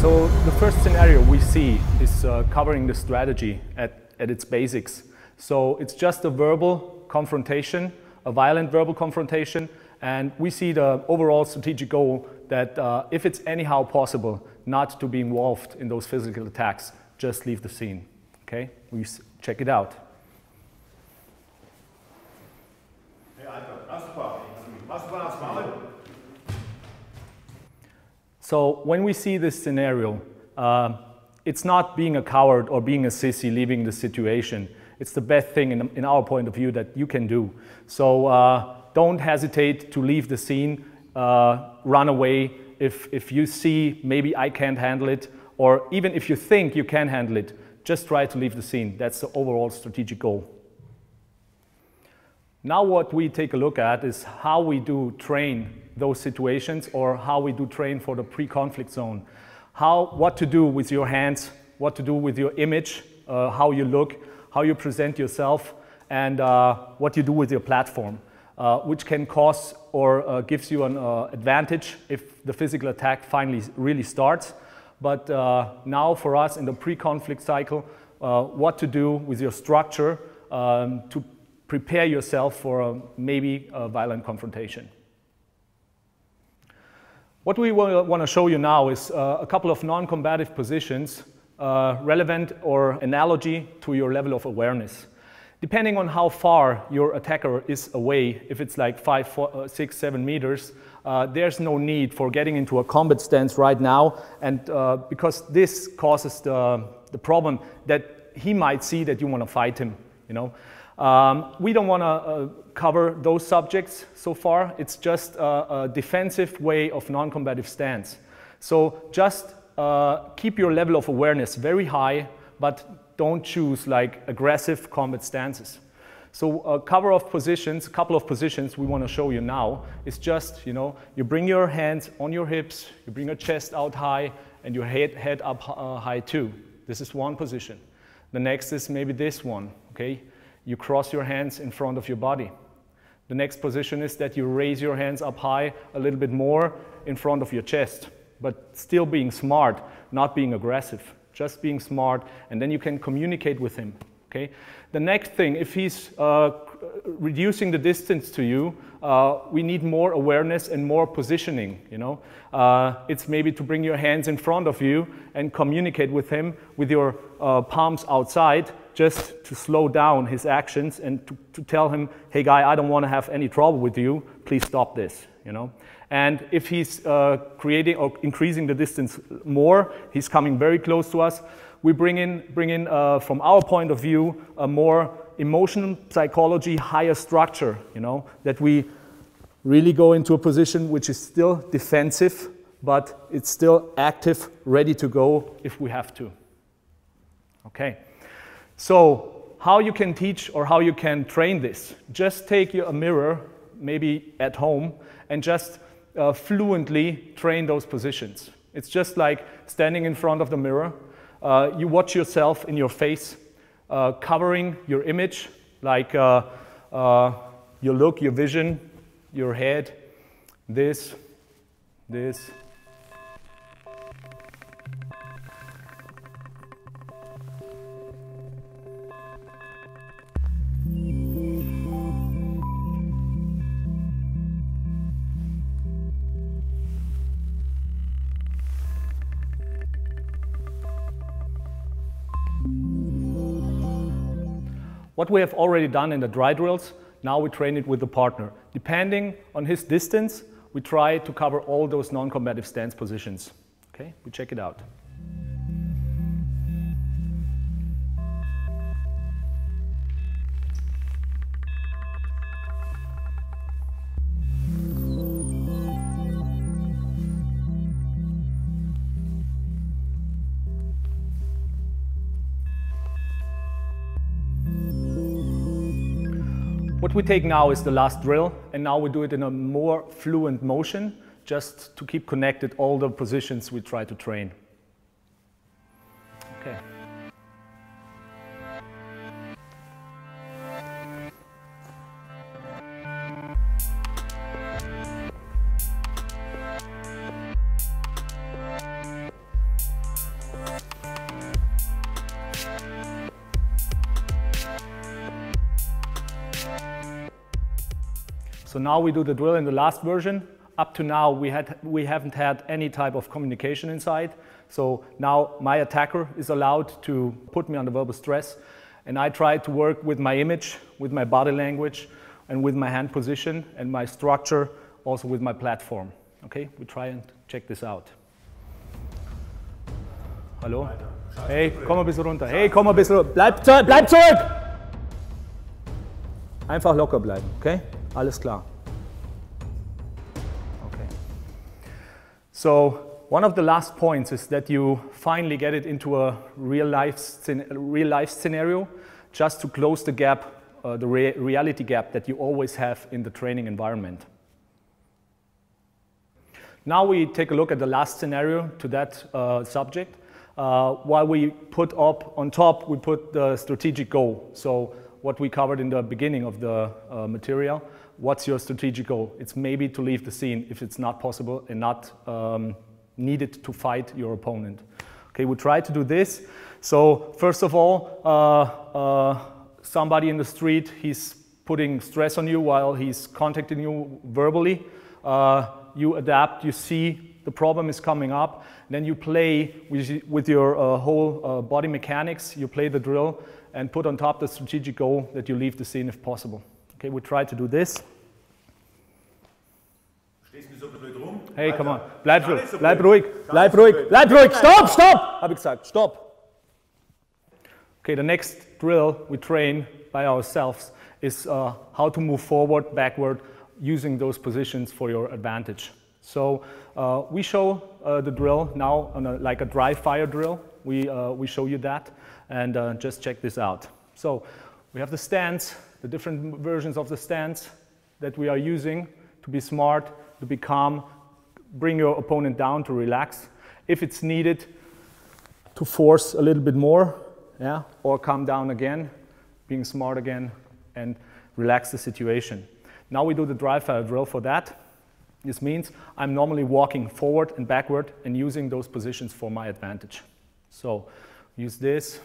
So the first scenario we see is covering the strategy at its basics. So it's just a verbal confrontation, a violent verbal confrontation, and we see the overall strategic goal that if it's anyhow possible not to be involved in those physical attacks, just leave the scene. Okay, we check it out. So when we see this scenario, it's not being a coward or being a sissy leaving the situation. It's the best thing in our point of view that you can do. So don't hesitate to leave the scene, run away if you see maybe I can't handle it, or even if you think you can handle it, just try to leave the scene. That's the overall strategic goal. Now what we take a look at is how we do train those situations, or how we do train for the pre-conflict zone. What to do with your hands, what to do with your image, how you look, how you present yourself, and what you do with your platform, which can cause or gives you an advantage if the physical attack finally really starts. But now for us in the pre-conflict cycle, what to do with your structure to prepare yourself for maybe a violent confrontation. What we want to show you now is a couple of non-combative positions relevant or analogy to your level of awareness. Depending on how far your attacker is away, if it's like 5, 4, 6, 7 meters, there's no need for getting into a combat stance right now, and because this causes the problem that he might see that you want to fight him, you know. We don't want to cover those subjects so far. It's just a defensive way of non-combative stance. So just keep your level of awareness very high, but don't choose like aggressive combat stances. So a couple of positions we want to show you now is just, you know, you bring your hands on your hips, you bring your chest out high, and your head up high too. This is one position. The next is maybe this one, okay? You cross your hands in front of your body. The next position is that you raise your hands up high a little bit more in front of your chest, but still being smart, not being aggressive, just being smart, and then you can communicate with him, okay? The next thing, if he's reducing the distance to you, we need more awareness and more positioning, you know? It's maybe to bring your hands in front of you and communicate with him with your palms outside, just to slow down his actions and to tell him, hey guy, I don't want to have any trouble with you, please stop this, you know? And if he's creating or increasing the distance more, he's coming very close to us, we bring in from our point of view, a more emotional psychology, higher structure, you know, that we really go into a position which is still defensive, but it's still active, ready to go if we have to. Okay. So how you can teach or how you can train this, just take a mirror, maybe at home, and just fluently train those positions. It's just like standing in front of the mirror. You watch yourself in your face, covering your image, like your look, your vision, your head, this. What we have already done in the dry drills, now we train it with the partner. Depending on his distance, we try to cover all those non-combative stance positions. Okay, we check it out. What we take now is the last drill, and now we do it in a more fluent motion, just to keep connected all the positions we try to train. Okay. So now we do the drill in the last version. Up to now, we haven't had any type of communication inside. So now my attacker is allowed to put me under verbal stress. And I try to work with my image, with my body language, and with my hand position, and my structure, also with my platform. Okay, we try and check this out. Hallo? Hey, komm mal ein bisschen runter. Hey, komm mal ein bisschen runter. Bleib zurück! Einfach locker bleiben, okay? Alles klar. Okay. So, one of the last points is that you finally get it into a real life scenario, just to close the gap, the reality gap that you always have in the training environment. Now we take a look at the last scenario to that subject. While we put up on top, we put the strategic goal. So what we covered in the beginning of the material, what's your strategic goal? It's maybe to leave the scene if it's not possible and not needed to fight your opponent. Okay, we try to do this. So first of all, somebody in the street, he's putting stress on you while he's contacting you verbally. You adapt, you see the problem is coming up, then you play with your whole body mechanics, you play the drill and put on top the strategic goal that you leave the scene if possible. Okay, we try to do this. Hey, come on, bleib ruhig, bleib ruhig, stop, habe ich gesagt, stop. Okay, the next drill we train by ourselves is how to move forward, backward, using those positions for your advantage. So we show the drill now on like a dry fire drill. We show you that, and just check this out. So we have the stance, the different versions of the stance that we are using to be smart, to be calm, bring your opponent down, to relax. If it's needed, to force a little bit more, yeah, or calm down again, being smart again, and relax the situation. Now we do the dry fire drill for that. This means I'm normally walking forward and backward and using those positions for my advantage. So use this.